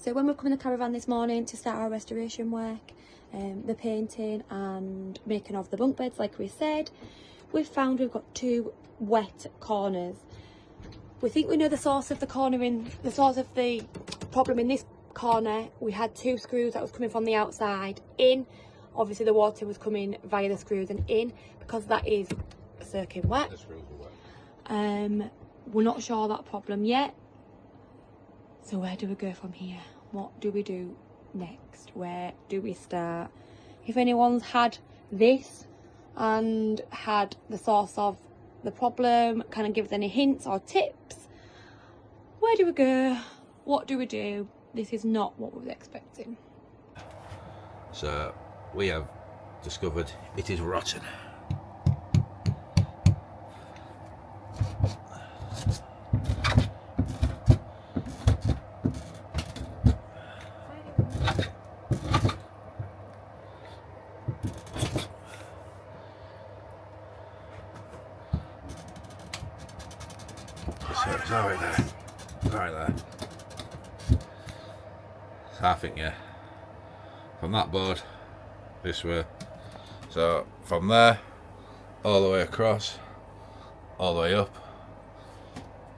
So when we come in the caravan this morning to start our restoration work, the painting and making of the bunk beds like we said, we've found we've got 2 wet corners. We think we know the source of the problem in this corner. We had 2 screws that was coming from the outside in. Obviously the water was coming via the screws and in, because that is soaking wet. The screws were wet. We're not sure of that problem yet. So where do we go from here? What do we do next? Where do we start? If anyone's had this and had the source of the problem, kind of give us any hints or tips. Where do we go? What do we do? This is not what we were expecting. So we have discovered it is rotten. So it's right there, right there. So I think, yeah, from that board this way, so from there all the way across, all the way up,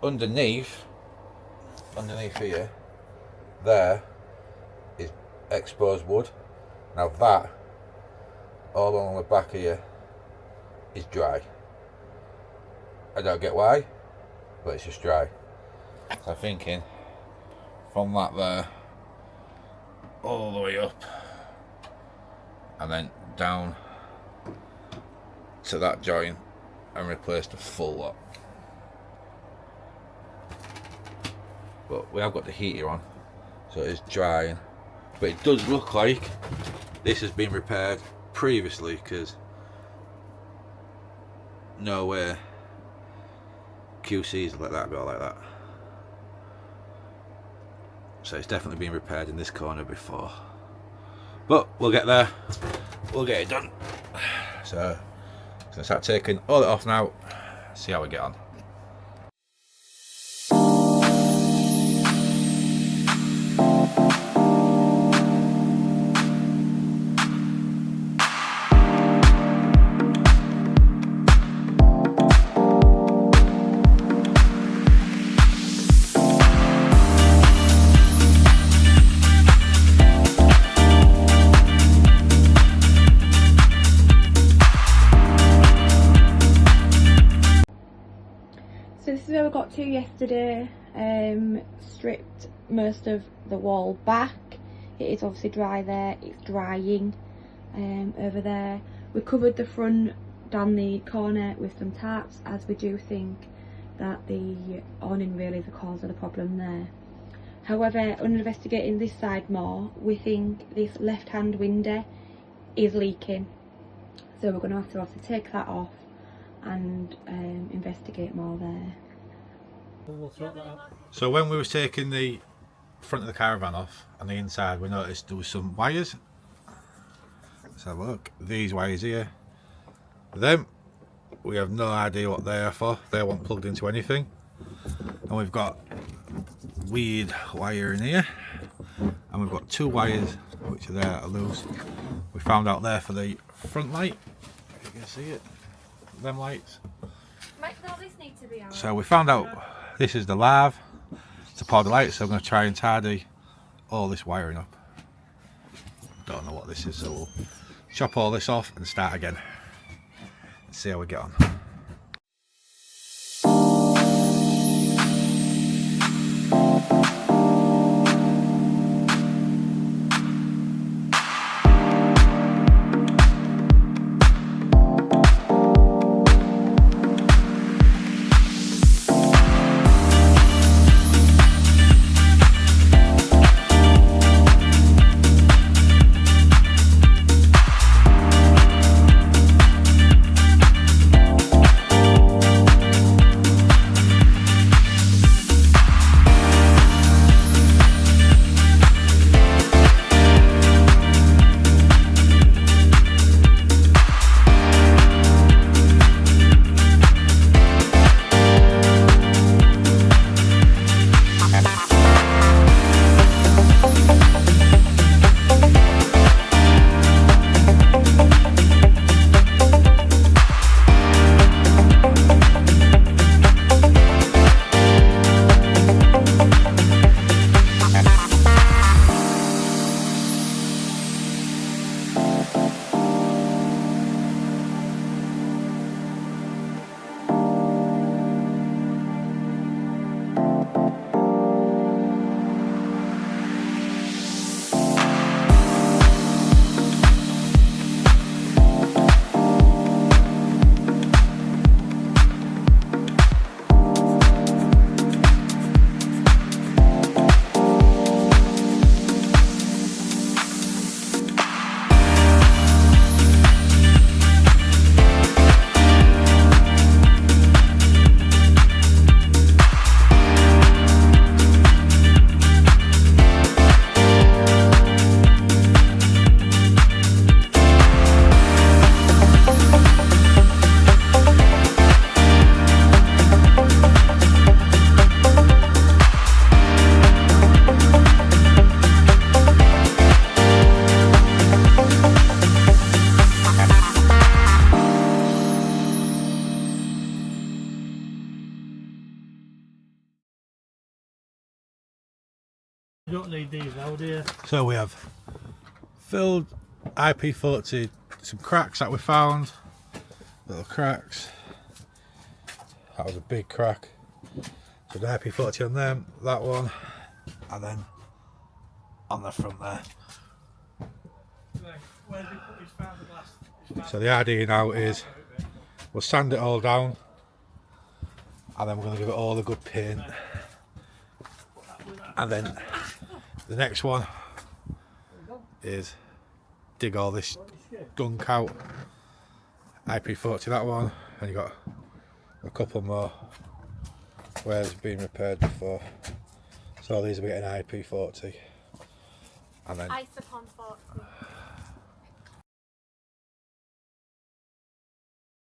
underneath here, there is exposed wood. Now that all along the back here is dry. I don't get why, but it's just dry. So I'm thinking from that there all the way up and then down to that joint and replace the full lot. But we have got the heater on, so it's drying, but it does look like this has been repaired previously, because no way QCs let that go like that. So it's definitely been repaired in this corner before, but we'll get there, we'll get it done. So I'm gonna start taking all it off now, see how we get on. So this is where we got to yesterday. Stripped most of the wall back. It is obviously dry there, it's drying over there. We covered the front down the corner with some tarps, as we do think that the awning really is the cause of the problem there. However, on investigating this side more, we think this left hand window is leaking. So we're going to have to obviously take that off and investigate more there. So when we was taking the front of the caravan off and the inside, we noticed there was some wires. Let's have a look. These wires here, them, we have no idea what they are for. They weren't plugged into anything. And we've got weird wire in here, and we've got 2 wires which are there that are loose. We found out there for the front light, if you can see it, them lights. So we found out this is the lav to power the lights, so I'm going to try and tidy all this wiring up. Don't know what this is, so we'll chop all this off and start again and see how we get on. You don't need these now, do you? So we have filled IP40, some cracks that we found, little cracks. That was a big crack. So the IP40 on them, that one, and then on the front there. Where did he put his fiberglass? So the idea now is we'll sand it all down, and then we're going to give it all a good paint. And then the next one is dig all this gunk out. IP40 that one, and you got a couple more where it's been repaired before. So these will be getting IP40, and then Ice upon 40.